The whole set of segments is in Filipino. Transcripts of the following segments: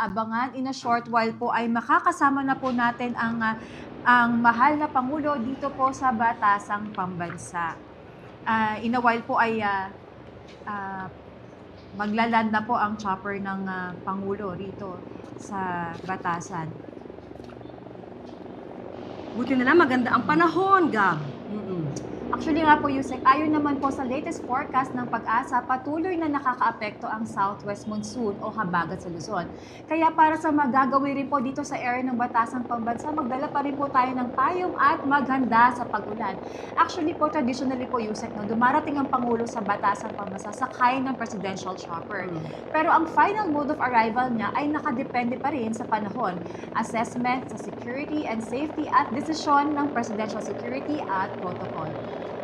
aabangan. In a short while po ay makakasama na po natin ang mahal na Pangulo dito po sa Batasang Pambansa. In a while po ay maglaland na po ang chopper ng Pangulo rito sa Batasan. Buti na lang maganda ang panahon, Gab. Actually nga po, Yusek, ayon naman po sa latest forecast ng Pag-asa, patuloy na nakakaapekto ang southwest monsoon o habagat sa Luzon. Kaya para sa magagawin rin po dito sa area ng Batasang Pambansa, magdala pa rin po tayo ng payong at maghanda sa pag-ulan. Actually po, traditionally po, Yusek, no, dumarating ang Pangulo sa Batasang Pambansa sakay ng presidential chopper. Pero ang final mode of arrival niya ay nakadepende pa rin sa panahon, assessment sa security and safety at desisyon ng Presidential Security at Protocol.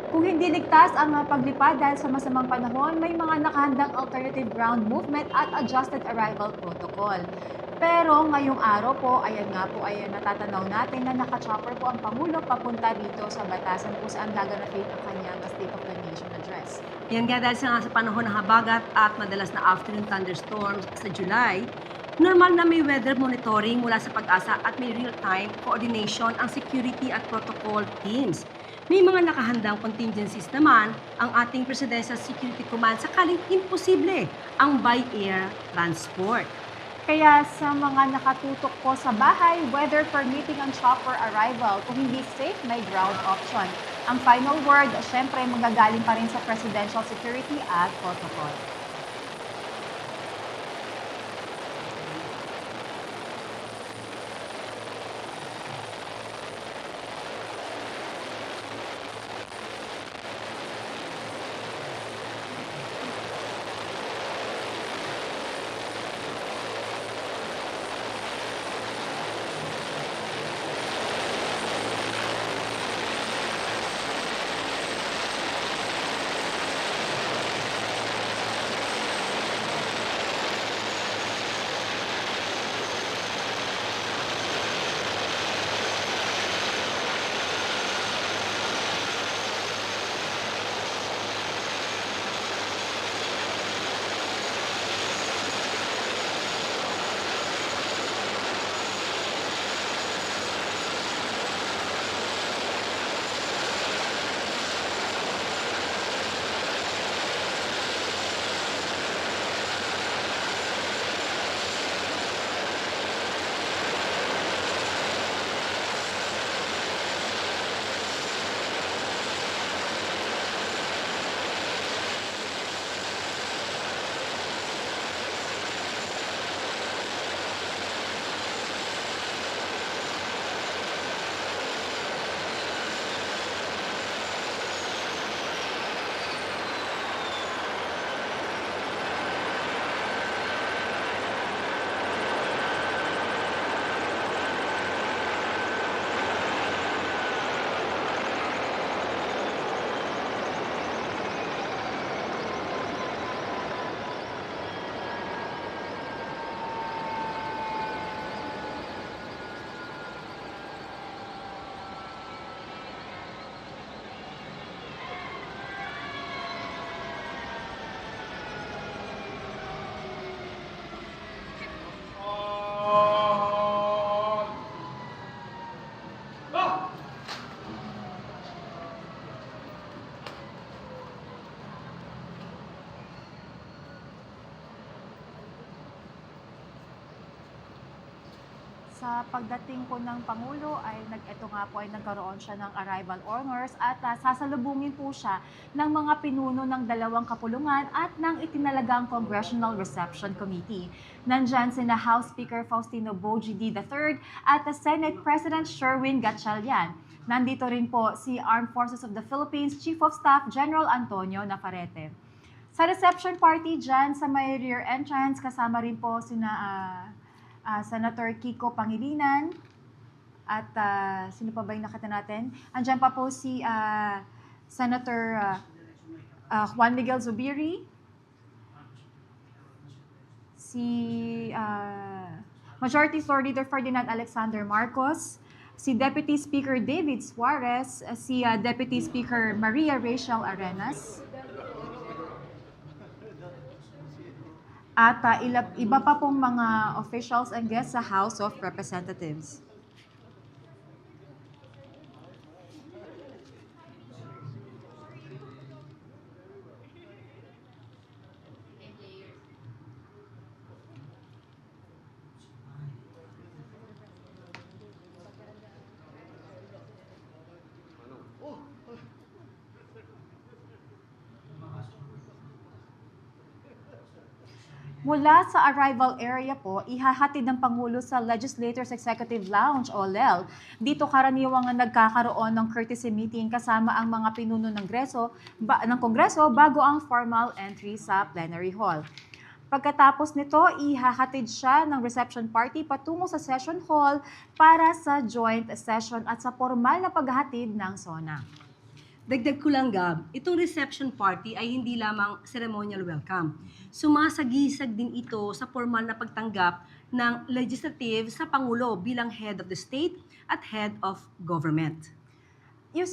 Kung hindi ligtas ang paglipad dahil sa masamang panahon, may mga nakahandang alternative ground movement at adjusted arrival protocol. Pero ngayong araw po, ayan nga po, ay natatanaw natin na naka-chopper po ang Pangulo papunta dito sa Batasan kung saan gaganapin ang kanyang State of the Nation address. Yan nga dahil sa panahon ng habagat at madalas na afternoon thunderstorms sa July, normal na may weather monitoring mula sa Pag-asa at may real-time coordination ang security at protocol teams. May mga nakahandang contingencies naman ang ating Presidential Security Command sakaling imposible ang by-air transport. Kaya sa mga nakatutok po sa bahay, weather permitting ang chopper arrival. Kung hindi safe, may ground option. Ang final word, syempre, magagaling pa rin sa Presidential Security at Protocol. Sa pagdating po ng Pangulo ay ito nga po ay nagkaroon siya ng arrival honors at sasalubungin po siya ng mga pinuno ng dalawang kapulungan at ng itinalagang Congressional Reception Committee. Nandyan sina House Speaker Faustino Bogie III at Senate President Sherwin Gatchalian. Nandito rin po si Armed Forces of the Philippines Chief of Staff General Antonio Navarrete. Sa reception party dyan sa may rear entrance, kasama rin po sina Senator Kiko Pangilinan at sino pa ba yung nakita natin? Andyan pa po si Senator Juan Miguel Zubiri, si Majority Floor Leader Ferdinand Alexander Marcos, si Deputy Speaker David Suarez, si Deputy Speaker Maria Rachel Arenas, at iba pa pong mga officials and guests sa House of Representatives. Mula sa arrival area po, ihahatid ng Pangulo sa Legislators Executive Lounge o LEL. Dito karaniwang nagkakaroon ng courtesy meeting kasama ang mga pinuno ng Kongreso bago ang formal entry sa plenary hall. Pagkatapos nito, ihahatid siya ng reception party patungo sa session hall para sa joint session at sa formal na paghahatid ng SONA. Dagdag ko lang, Gab, itong reception party ay hindi lamang ceremonial welcome. Sumasagisag din ito sa formal na pagtanggap ng legislative sa Pangulo bilang head of the state at head of government. Yung